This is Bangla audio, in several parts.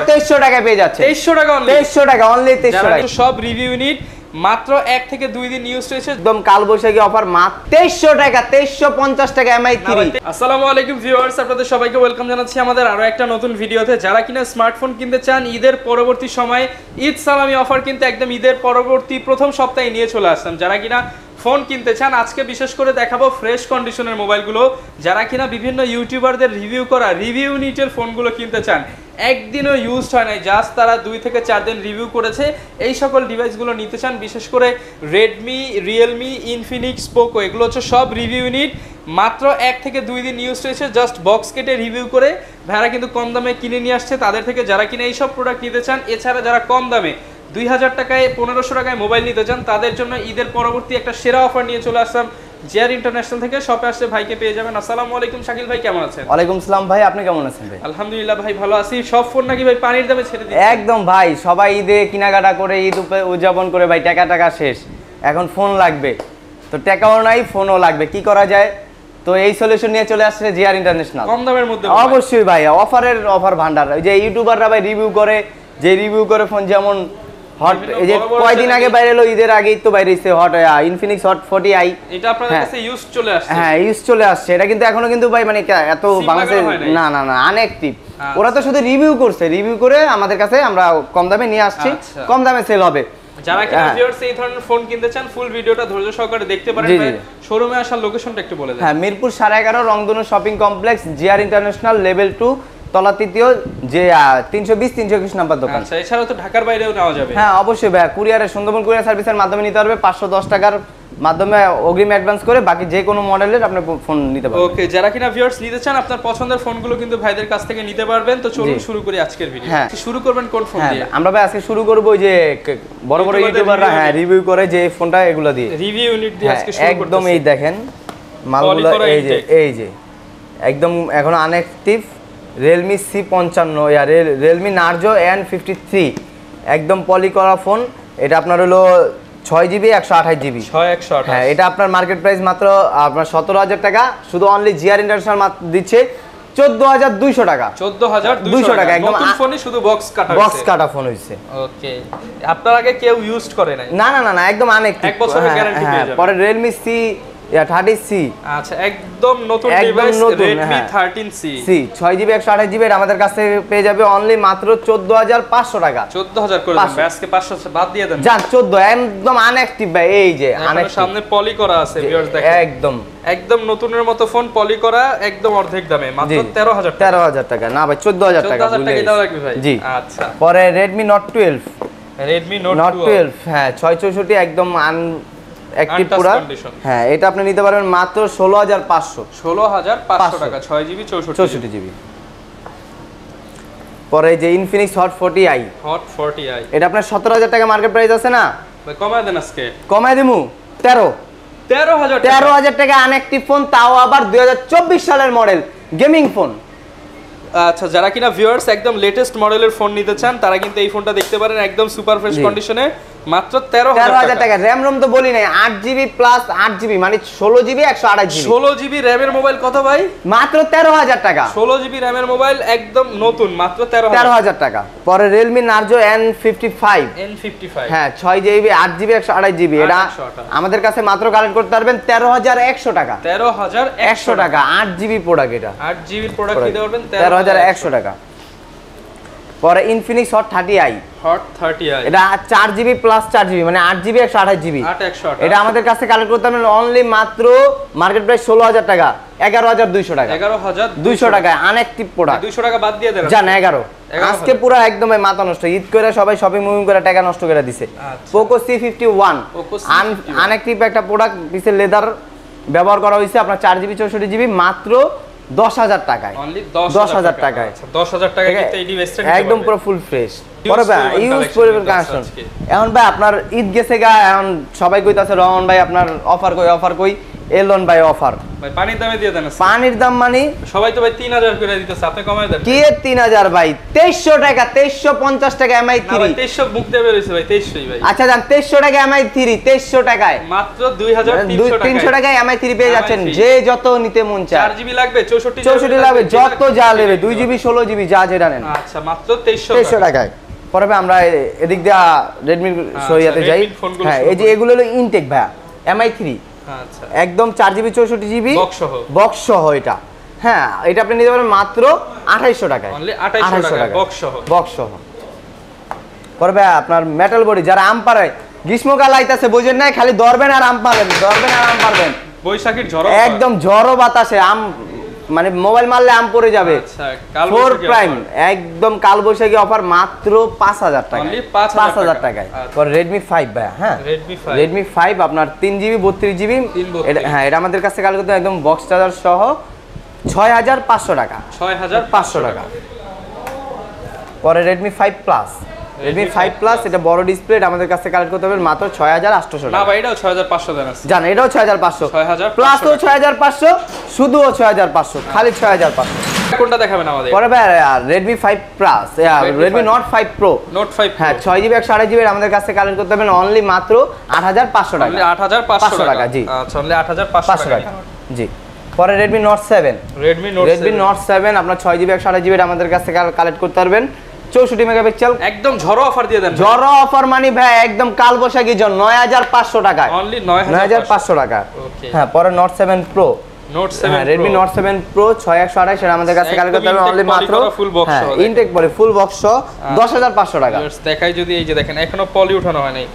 2300 টাকায় পেয়ে যাচ্ছে। 2300 টাকা অনলি, 2300 টাকা অনলি 2300 টাকা। সব রিভিউ ইউনিট মাত্র 1 থেকে 2 দিন ইউজ হয়েছে, একদম কালবৈশাখী অফার মাত্র 2300 টাকা, 2350 টাকা এমআই 3। আসসালামু আলাইকুম ভিউয়ার্স, আপনাদের সবাইকে ওয়েলকাম জানাচ্ছি আমাদের আরো একটা নতুন ভিডিওতে। যারা কিনা স্মার্টফোন কিনতে চান ঈদের পরবর্তী সময়ে, ঈদ সালামি অফার কিন্তু একদম ঈদের পরবর্তী প্রথম সপ্তাহে নিয়ে চলে আসলাম। যারা কিনা ফোন কিনতে চান, আজকে বিশেষ করে দেখাবো ফ্রেশ কন্ডিশনের মোবাইলগুলো। যারা কিনা বিভিন্ন ইউটিউবারদের রিভিউ করা রিভিউ ইউনিটের ফোনগুলো কিনতে চান, একদিনও ইউজড হয় নাই, জাস্ট তারা 2 থেকে 4 দিন রিভিউ করেছে, এই সকল ডিভাইসগুলো নিতে চান। বিশেষ করে রেডমি, রিয়েলমি, ইনফিনিক্স, পোকো, এগুলো হচ্ছে সব রিভিউ ইউনিট। মাত্র 1 থেকে 2 দিন ইউজ হয়েছে, জাস্ট বক্স কেটে রিভিউ করে ভাইরা কিন্তু কম দামে কিনে নিয়ে আসছে। তাদের থেকে যারা কিনা এইসব প্রোডাক্ট নিতে চান, এছাড়া যারা কম দামে 2000 টাকায় 1500 টাকায় মোবাইল নিতে চান, তাদের জন্য ঈদের পরবর্তী একটা সেরা অফার নিয়ে চলে আসলাম জিআর ইন্টারন্যাশনাল থেকে। শপে আসলে ভাইকে পেয়ে যাবেন। আসসালামু আলাইকুম শাকিল ভাই, কেমন আছেন? ওয়ালাইকুম আসসালাম ভাই, আপনি কেমন আছেন ভাই? আলহামদুলিল্লাহ ভাই, ভালো আছি। সব ফোন নাকি ভাই পানির দামে ছেড়ে দিয়েছে? একদম ভাই, সবাই ঈদে কেনাকাটা করে ঈদ উদযাপন করে ভাই, টাকা শেষ, এখন ফোন লাগবে, তো টাকাও নাই ফোনও লাগবে, কি করা যায়? তো এই সলিউশন নিয়ে চলে আসছে জিআর ইন্টারন্যাশনাল। কম দামের মধ্যে অবশ্যই ভাই, অফার ভান্ডার। ওই যে ইউটিউবাররা ভাই রিভিউ করে, যে রিভিউ করে ফোন, যেমন হট, এই যে কয়দিন আগে বাইরে এলো, ঈদের আগেই তো বাইরে এসেছে হট ইনফিনিক্স হট 40i। এটা আপনাদের কাছে ইউজ চলে আসছে? হ্যাঁ, ইউজ চলে আসছে। এটা কিন্তু এখনো কিন্তু ভাই মানে এত বাংলাদেশে না আনঅ্যাক্টিভ। ওরা তো শুধু রিভিউ করছে, রিভিউ করে আমাদের কাছে আমরা কম দামে নিয়ে আসছি, কম দামে সেল হবে। যারা কিনা ভিউয়ার্স এই ধরনের ফোন কিনতে চান, ফুল ভিডিওটা ধৈর্য সহকারে দেখতে পারেন। ভাই শোরুমে আসার লোকেশনটা একটু বলে দেন। হ্যাঁ, মিরপুর 11.5 রংধনু shopping complex, GR international, level 2, তলা 3, যে 320-321 নাম্বার দোকান। আচ্ছা, এছাড়াও তো ঢাকার বাইরেও নেওয়া যাবে? হ্যাঁ অবশ্যই ভাই, কুরিয়ারের সুন্দরবন কুরিয়ার সার্ভিসের মাধ্যমে নিতে পারবে। 510 টাকার মাধ্যমে অগ্রিম অ্যাডভান্স করে বাকি যে কোনো মডেলের আপনি ফোন নিতে পারবেন। ওকে, যারা কিনা ভিউয়ার্স নিতে চান আপনার পছন্দের ফোনগুলো কিন্তু ভাইদের কাছ থেকে নিতে পারবেন। তো চলুন শুরু করি আজকের ভিডিও। হ্যাঁ, শুরু করবেন কোন ফোন দিয়ে? আমরা ভাই আজকে শুরু করব ওই যে বড় বড় ইউটিউবাররা রিভিউ করে যে ফোনটা, এগুলো দিয়ে রিভিউ ইউনিট দিয়ে আজকে শুরু করতেছি। একদম এই দেখেন মালগুলো, এই যে একদম এখন unactive Realme C55, Realme Narzo N53, একদম পলি করা ফোন। এটা আপনার হলো 6GB 128GB। হ্যাঁ, এটা আপনার মার্কেট প্রাইস মাত্র আপনার 17,000 টাকা, শুধু অনলি জিআর ইন্টারন্যাশনাল দিচ্ছে 14,200 টাকা। 14,200 টাকা একদম নতুন ফোনে, শুধু বক্স কাটা ফোন হইছে। ওকে, আপনার আগে কেউ ইউজ করে নাই? না, একদম আনঅ্যাক্টিভ, 1 বছরের গ্যারান্টি পেয়ে যাবেন। পরে Realme C30C, আচ্ছা, একদম নতুন device Redmi 13C, 6GB 128GB। আমাদের কাছে পেয়ে যাবে অনলি মাত্র 14,500 টাকা। 14,000 করে দেন, আজকে 500 বাদ দিয়ে দেন, জান 14, একদম আনঅ্যাক্টিভ ভাই। এই যে সামনে পলি করা আছে ভিউয়ার্স, দেখেন একদম নতুনের মতো ফোন, পলি করা, একদম অর্ধেক দামে, মাত্র 13,000 টাকা। না ভাই, 14,000 টাকা। 14,000 টাকা দাও লাগবে ভাই। জি, আচ্ছা। পরে Redmi Note 12, হ্যাঁ 664, একদম অ্যাক্টিভ পুরা। হ্যাঁ, এটা আপনি নিতে পারবেন মাত্র 16,500 টাকা, 6GB 64GB। পরে যে Infinix Hot 40i, এটা আপনার 17,000 টাকা মার্কেট প্রাইস আছে না? ভাই কমায় দেন, আজকে কমায় দিমু 13,000 টাকা আনঅ্যাক্টিভ ফোন, তাও আবার 2024 সালের মডেল গেমিং ফোন। আচ্ছা, যারা কিনা ভিউয়ার্স একদম লেটেস্ট মডেলের ফোন নিতে চান, তারা কিন্তু এই ফোনটা দেখতে পারেন, একদম সুপার ফ্রেশ কন্ডিশনে, মাত্র 13,000 টাকা। র‍্যাম রম তো বলি নাই, 8GB প্লাস 8GB মানে 16GB 128GB। 16GB র‍্যামের মোবাইল কত ভাই? মাত্র 13,000 টাকা। 16GB র‍্যামের মোবাইল একদম নতুন, মাত্র 13,000 টাকা। পরে Realme Narzo N55, হ্যাঁ 6GB 8GB 128GB। এটা আমাদের কাছে মাত্র কালেক্ট করতে পারবেন 13,100 টাকা। 13,100 টাকা, 8GB প্রোডাক্ট। এটা 8GB প্রোডাক্ট নিতে পারবেন 13,100 টাকা। পরে Infinix Hot 30i, এটা 4GB প্লাস 4GB মানে 8GB 128GB। এটা আমাদের কাছে কালেক্ট করতে পারবেন অনলি মাত্র মার্কেট প্রাইস 16,000 টাকা, 11,200 টাকা। 11,200 টাকায় আনঅ্যাক্টিভ প্রোডাক্ট। 200 টাকা বাদ দিয়ে দেন, জান 11। আজকে পুরো একদম মাথা নষ্ট, ঈদ করে সবাই শপিং মুভিং করে টাকা নষ্ট করে দিছে। Poco C51, আনঅ্যাক্টিভ একটা প্রোডাক্ট, পিছে লেদার ব্যবহার করা হয়েছে, আপনার 4GB 64GB, মাত্র 10,000 টাকায়। অনলি 10,000 টাকায়। 10,000 টাকা কিন্তু এই ডিভাইসটা একদম পুরো ফুল ফ্রেশ। পরে ভাই ইউজ করবেন কানেকশন। এখন ভাই আপনার ঈদ গেছে গা, এখন সবাই কইতাছে রহমান ভাই আপনার অফার কই। এলন ভাই অফার ভাই পানির দামে দিয়ে দেন আজকে। পানির দাম মানে সবাই তো ভাই 3000 করে দিতেছে, আপনি কমায় দেন। কি 3000 ভাই 2300 টাকা 2350 টাকা এমআই না ভাই 3 2300 মুখ দিয়ে বের হইছে ভাই 2300ই ভাই। আচ্ছা জান 2300 টাকা এমআই 3 2300 টাকায় মাত্র 2300 টাকায় এমআই 3 পেয়ে যাচ্ছেন MI3 যে যত নিতে মন চায় 4GB লাগবে 64 লাগবে যত যা নেবে 2GB 16GB যা যেটা নেন আচ্ছা মাত্র 2300 টাকায়। পরে আমরা এদিক দিয়ে রেডমি সরিয়াতে যাই। হ্যাঁ এই যে এগুলো হলো ইনটেক ভাই এমআই 3 আচ্ছা একদম 4GB 64GB বক্স সহ এটা। হ্যাঁ এটা আপনি নিতে পারেন মাত্র 2800 টাকায় অনলি 2800 টাকা বক্স সহ। পরে ভাই আপনার মেটাল বডি যারা আম পারে গ্রীষ্মকাল আইতাছে বুঝেন না, খালি ধরবেন আর আম পারবেন বৈশাখীর ঝড় একদম ঝড়ো বাতাসে আম মানে মোবাইল মারলে আম পড়ে যাবে। আচ্ছা কাল 4 প্রাইম একদম কাল বৈশাখী অফার মাত্র 5000 টাকা অনলি 5000 টাকায়। পর Redmi 5 ভাই হ্যাঁ Redmi 5 আপনার 3GB 32GB এটা হ্যাঁ এটা আমাদের কাছে কাল করতে একদম বক্স চার্জার সহ 6500 টাকা 6500 টাকা। পরে Redmi 5 Plus Redmi 5 Plus এটা বড় ডিসপ্লে, এটা আমাদের কাছে কালেক্ট করতে হবে মাত্র 6800 টাকা। না ভাই এটাও 6500 দেন আছে জান এটাও 6500 প্লাসও 6500 শুধুও 6500 খালি 6500। কোনটা দেখাবেন আমাদের? পরে ভাই Redmi 5 Plus Redmi Note 5 Pro হ্যাঁ 6GB 128GB আমাদের কাছে কালেক্ট করতে হবে অনলি মাত্র 8500 টাকা। অনলি 8500 টাকা জি আচ্ছা অনলি 8500 টাকা জি। পরে Redmi Note 7 Redmi Note 7 আপনার 6GB 128GB আমাদের কাছে কালেক্ট করতে পারবেন 64 মেগাপিক্সেল একদম ঝড়ো অফার দিয়ে দেন। ঝড়ো অফার মানে ভাই একদম কাল বৈশাখী জন 9500 টাকায় অনলি 9500 টাকা। ওকে হ্যাঁ পরে Note 7 Pro Note 7 Redmi Note 7 Pro 6128 এর আমাদের কাছে কালেক্ট করতে হবে অনলি মাত্র হ্যাঁ ইনটেক পরে ফুল বক্স 10500 টাকা। দেখাই যদি এই যে দেখেন এখনো পলি উঠানো হয় নাই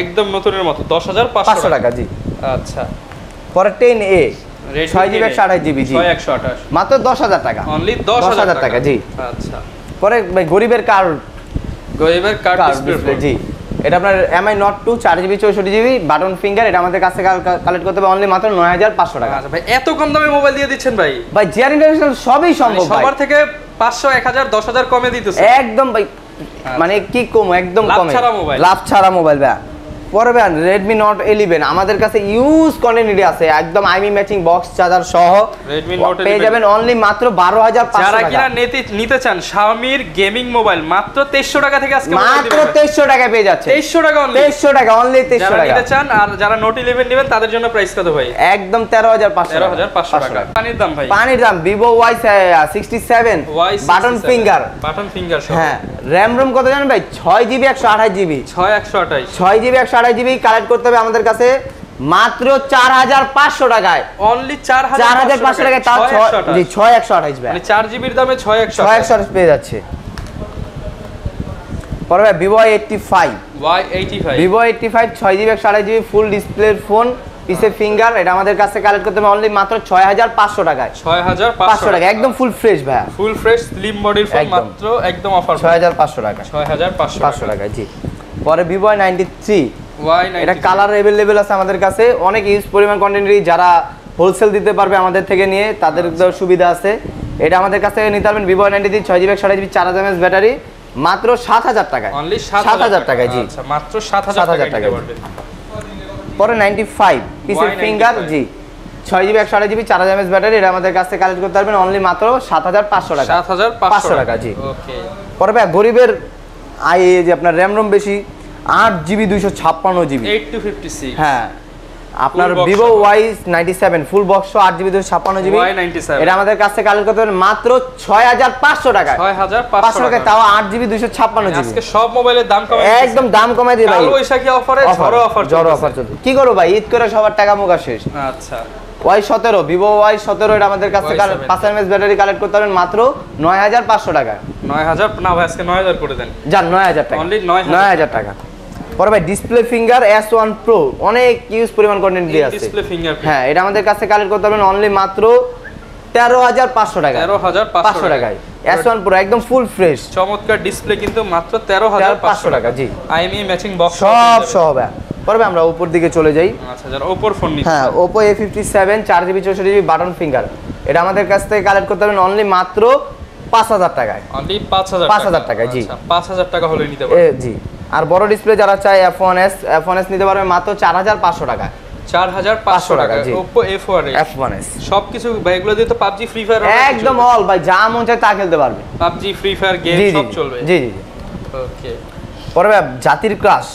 একদম নতুনের মতো 10500 টাকা জি। আচ্ছা পরে 10A 6GB 128GB জি 628 মাত্র 10000 টাকা অনলি 10000 টাকা জি। আচ্ছা পরে ভাই গরিবের কার্ড ডিসপ্লে জি এটা আপনার MI Note 2 4GB 64GB button finger, এটা আমাদের কাছে কালেক্ট করতে হবে অনলি মাত্র 9500 টাকা। আচ্ছা ভাই এত কম দামে মোবাইল দিয়ে দিচ্ছেন ভাই? ভাই জিআর ইন্টারন্যাশনাল সবই সম্ভব ভাই, সবার থেকে 500 1000 10000 কমে দিতেছে একদম ভাই মানে কি কম একদম কমে লাভ ছাড়া মোবাইল ভাই। পরে ভাই Redmi Note 11 আমাদের কাছে ইউজ কোয়ান্টিটি আছে একদম আইমি ম্যাচিং বক্স চার্জার সহ Redmi Note 11 পেয়ে যাবেন অনলি মাত্র 12500 টাকা। যারা কিনা নিতে চান Xiaomi গেমিং মোবাইল মাত্র 2300 টাকা থেকে আজকে মাত্র 2300 টাকায় পেয়ে যাচ্ছে 2300 টাকা অনলি 2300 টাকা অনলি 2300 টাকা। যারা নিতে চান আর যারা Note 11 নেবেন তাদের জন্য প্রাইস কত ভাই? একদম 13500 টাকা। পানির দাম ভাই? পানির দাম Vivo Y67 বাটন ফিঙ্গার হ্যাঁ RAM ROM কত জানেন ভাই? 6GB 128GB 6GB 128GB collect করতে হবে আমাদের কাছে মাত্র 4500 টাকায় অনলি 4500 টাকায় তাও 6128 ভাই মানে 4GB এর দামে 6128 পেয়ে যাচ্ছে। পরে ভাই Vivo Y85 Vivo Y85 6GB 128GB ফুল ডিসপ্লের ফোন পিছে ফিঙ্গার, এটা আমাদের কাছে কালেক্ট করতে হবে অনলি মাত্র 6500 টাকায় 6500 টাকা একদম ফুল ফ্রেশ ভাই ফুল ফ্রেশ স্লিম বডির ফোন মাত্র একদম অফার 6500 টাকা 6500 টাকা জি। পরে Vivo Y93 এটা কালার अवेलेबल আছে আমাদের কাছে অনেক ইউজ পরিমাণ কোয়ান্টিটি, যারা হোলসেল দিতে পারবে আমাদের থেকে নিয়ে তাদের সুবিধা আছে। এটা আমাদের কাছে নিতে পারবেন Vivo Y93 6GB 128GB 4000 mAh battery মাত্র 7000 টাকায় অনলি 7000 টাকায় জি আচ্ছা মাত্র 7000 টাকায় পারবেন। পরে 95 পিসের ফিঙ্গার জি 6GB 128GB 4000 mAh ব্যাটারি, এটা আমাদের কাছে কালেক্ট করতে পারবেন অনলি মাত্র 7500 টাকা 7500 টাকা জি। ওকে পরে ভাই গরিবের যে আপনার RAM ROM বেশি 8GB 256GB 8256 হ্যাঁ আপনার Vivo Y97 full box 8GB 256GB Y97 এটা আমাদের কাছে কালেক্ট করতে পারবেন মাত্র 6500 টাকায় 6500 টাকায় তাও 8GB 256GB। আজকে সব মোবাইলের দাম কমে একদম দাম কমাই দিই ভাই কাল বৈশাখী অফারে ঝড় অফার চলছে। কি করব ভাই ঈদ করে সবার টাকা মুখা শেষ। আচ্ছা Y17 Vivo Y17 এটা আমাদের কাছে 5000 mAh ব্যাটারি কালেক্ট করতে পারবেন মাত্র 9500 টাকা 9000 না ভাই আজকে 9000 করে দেন জান 9000 টাকা অনলি 9000 টাকা। পরে ভাই ডিসপ্লে ফিঙ্গার S1 Pro অনেক ইউজ পরিমাণ কন্টেন্ট দিয়ে আছে ডিসপ্লে ফিঙ্গার হ্যাঁ এটা আমাদের কাছে কালেক্ট করতে পারবেন অনলি মাত্র 13500 টাকা 13500 টাকায় S1 Pro একদম ফুল ফ্রেশ চমৎকার ডিসপ্লে কিন্তু মাত্র 13500 টাকা জি। আইএমই ম্যাচিং বক্স সব সব পরে আমরা উপর দিকে চলে যাই। আচ্ছা যারা Oppo ফোন নিচ্ছে হ্যাঁ Oppo A57 4GB 64GB button finger এটা আমাদের কাছ থেকে কালেক্ট করতে পারবেন অনলি মাত্র 5000 টাকায় অনলি 5000 টাকা জি 5000 টাকা হলে নিতে পারবেন জি। আর বড় ডিসপ্লে যারা চায় F1s নিতে পারবে মাত্র 4500 টাকা 4500 টাকা জি। Oppo F1s সবকিছু ভাই এগুলো দিয়ে তো PUBG Free Fire একদম অল ভাই, যা মন চায় তা খেলতে পারবে। PUBG Free Fire গেম জি সব চলবে। জি জি জি। ওকে পরে ভাই জাতির ক্রাশ,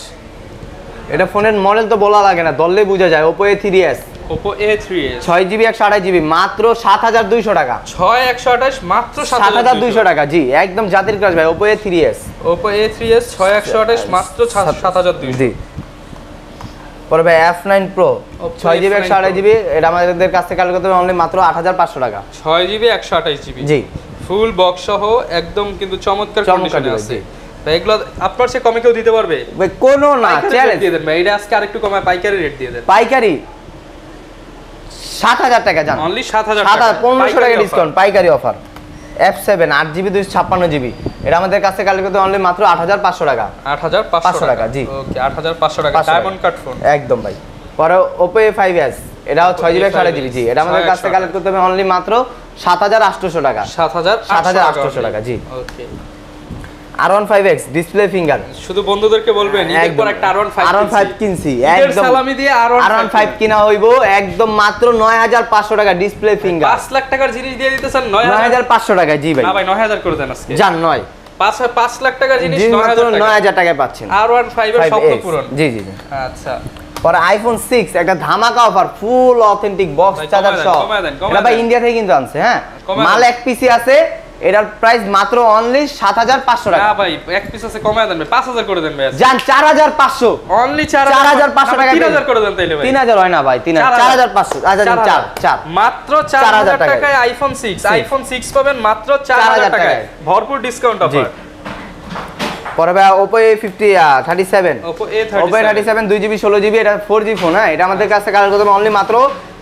এটা ফোনের মডেল তো বলা লাগে না, ধরলেই বোঝা যায়। Oppo A3s, Oppo A3s 6GB 128GB মাত্র 7200 টাকা। 6128 মাত্র 7200 টাকা জি, একদম জাতির ক্রাশ ভাই। Oppo A3s, Oppo A3s 6128 মাত্র 7200 জি। পরে ভাই F9 Pro, Oppo 6GB F9 128GB, এটা আমাদের কাছ থেকে কালেক্ট করতে হবে অনলি মাত্র 8500 টাকা। 6GB 128GB জি, ফুল বক্স সহ একদম কিন্তু চমৎকার চমৎকার কন্ডিশনে device, আছে জি। ভাই এগুলো আপনার চেয়ে কমে কেউ দিতে পারবে? ভাই কোনো না, পাইকারি চ্যালেঞ্জ রেট দিয়ে দেন ভাই, এটা আজকে আরেকটু কমায় পাইকারি রেট দিয়ে দেন। পাইকারি 7000 টাকা জান, অনলি 7000 টাকা 1500 টাকা ডিসকাউন্ট, পাইকারি অফার। F7 8GB 256GB, এটা আমাদের কাছে কালেক্ট করতে অনলি মাত্র 8500 টাকা। 8500 টাকা, জি। ওকে 8500 টাকা 500 ডায়মন্ড কাট ফোন একদম ভাই। পরে Oppo A5s, এটাও 6GB 128GB, জি, এটা আমাদের কাছ থেকে কালেক্ট করতে হবে অনলি মাত্র 7800 টাকা। 7800 টাকা, জি। ওকে R15X ডিসপ্লে ফিঙ্গার, শুধু বন্ধুদেরকে বলবেন ঈদের পর একটা R15 কিনছি, একদম একদম সালামি দিয়ে R15 কিনা হইব একদম মাত্র 9500 টাকা ডিসপ্লে ফিঙ্গার। 5 লাখ টাকার জিনিস দিয়ে দিতেছেন 9500 টাকা, জি ভাই। না ভাই 9000 করে দেন আজকে জান 9 5 লাখ টাকার জিনিস মাত্র 9000 টাকা 9000 টাকায় পাচ্ছেন। R15 এর স্বপ্ন পূরণ। জি জি জি। আচ্ছা পরে iPhone 6 একটা ধামাকা অফার, ফুল অথেন্টিক বক্স ভাই, চার্জার কমায় দেন, সহ। কমায় দেন, কমায় এটা ভাই দেন। ইন্ডিয়া থেকে কিন্তু আনছে, হ্যাঁ। কমায় মাল দেন। এক পিসি আছে, এটার প্রাইস মাত্র অনলি 7500 টাকা। না ভাই এক পিস আছে কমায় দেন ভাই 5000 করে দেন ভাই জান 4500, অনলি 4500 টাকা 3000 করে দেন তাইলে ভাই 3000 হয় না ভাই, 4500, আচ্ছা 4 মাত্র 4000 টাকায় আইফোন 6 পাবেন মাত্র 4000 টাকায় ভরপুর ডিসকাউন্ট অফার। পরে ভাই Oppo A37, Oppo Oppo A37 2GB 16GB, এটা 4G ফোন, হ্যাঁ। এটা আমাদের কাছে কালেক্ট করতে হবে অনলি মাত্র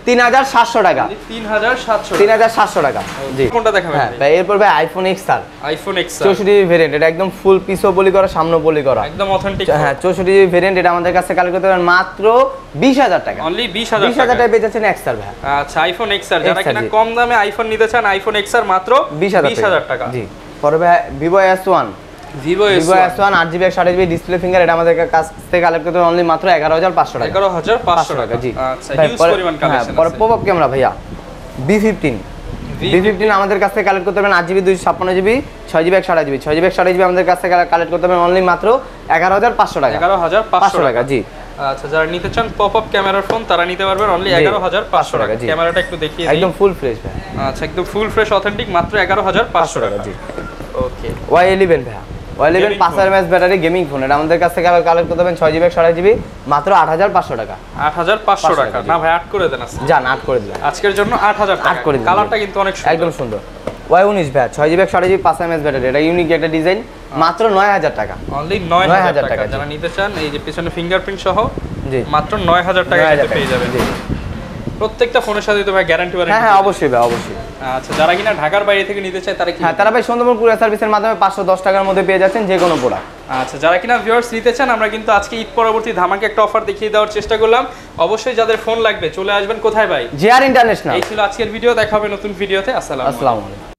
3700 টাকা। 3700 টাকা, জি। কোনটা দেখাবেন হ্যাঁ ভাই, এরপর ভাই iPhone XR, iPhone XR 64GB variant, এটা একদম ফুল পিছও পলি করা, সামনে পলি করা, একদম অথেন্টিক। হ্যাঁ 64GB ভেরিয়েন্ট, এটা আমাদের কাছে কালেক্ট করতে হবে মাত্র 20000 টাকা। অনলি 20000 টাকায় পেয়ে যাচ্ছেন XR ভাই। আচ্ছা আইফোন XR যারা XR, কিনা জি। কম দামে আইফোন নিতে চান আইফোন XR মাত্র 20000 টাকা। জি। পরে ভাই Vivo S1, Vivo S1 8GB 128GB display finger, এটা আমাদের কাছ থেকে কালেক্ট করতে হবে অনলি মাত্র 11500 টাকা। 11500 টাকা জি। আচ্ছা ভাই, হিউজ পরে- পরিমাণ হ্যাঁ, কালেকশন পরে আছে। পপআপ ক্যামেরা ভাইয়া B15 আমাদের কাছ থেকে কালেক্ট করতে হবে 8GB 256GB 6GB 128GB 6GB 128GB আমাদের কাছ থেকে কালেক্ট করতে হবে অনলি মাত্র 11500 টাকা। 11500 টাকা, জি। আচ্ছা যারা নিতে চান পপআপ ক্যামেরার ফোন তারা নিতে পারবেন অনলি 11500 টাকা। জি। ক্যামেরাটা একটু দেখিয়ে দিই। একদম ফুল ফ্রেশ ভাই। আচ্ছা একদম ফুল ফ্রেশ অথেন্টিক মাত্র 11500 টাকা। জি। ওকে Y11 ভাইয়া, Y11 Gaming 5000 mAh battery gaming phone, এটা আমাদের কাছ থেকে কালেক্ট করতে হবে 6GB 128GB মাত্র 8500 টাকা। 8500 টাকা। না ভাই 8 করে দেন আজকে। জান 8 করে দিলাম, আজকের জন্য 8000 টাকা। 8 করে দিলাম। কালারটা কিন্তু অনেক সুন্দর। একদম সুন্দর। Y19 ভাইয়া 6GB 128GB 5000 mAh ব্যাটারি, এটা ইউনিক একটা ডিজাইন, মাত্র 9000 টাকা। অনলি 9000 টাকা। টাকা, জি। যারা নিতে চান এই যে পিছনে ফিঙ্গারপ্রিন্ট সহ জি। মাত্র 9000 টাকা 9000 কিন্তু পেয়ে যাবেন। জি। প্রত্যেকটা ফোনের সাথে তো ভাই গ্যারান্টি হ্যাঁ হ্যাঁ, অবশ্যই ভাই, অবশ্যই। আচ্ছা যারা কিনা ঢাকার বাইরে থেকে নিতে চায় তারা কি? হ্যাঁ, তারা ভাই সুন্দরবন কুরিয়ার সার্ভিসের মাধ্যমে 510 টাকার মধ্যে পেয়ে যাচ্ছেন যে কোনো প্রোডাক্ট। আচ্ছা যারা কিনা ভিউয়ার্স নিতে চান আমরা কিন্তু আজকে ঈদ পরবর্তী ধামাকে একটা অফার দেখিয়ে দেওয়ার চেষ্টা করলাম। অবশ্যই যাদের ফোন লাগবে চলে আসবেন কোথায় ভাই? JR international. এই ছিল আজকের ভিডিও, দেখা হবে নতুন ভিডিওতে। আসসালামু আলাইকুম। আসসালামু আলাইকুম।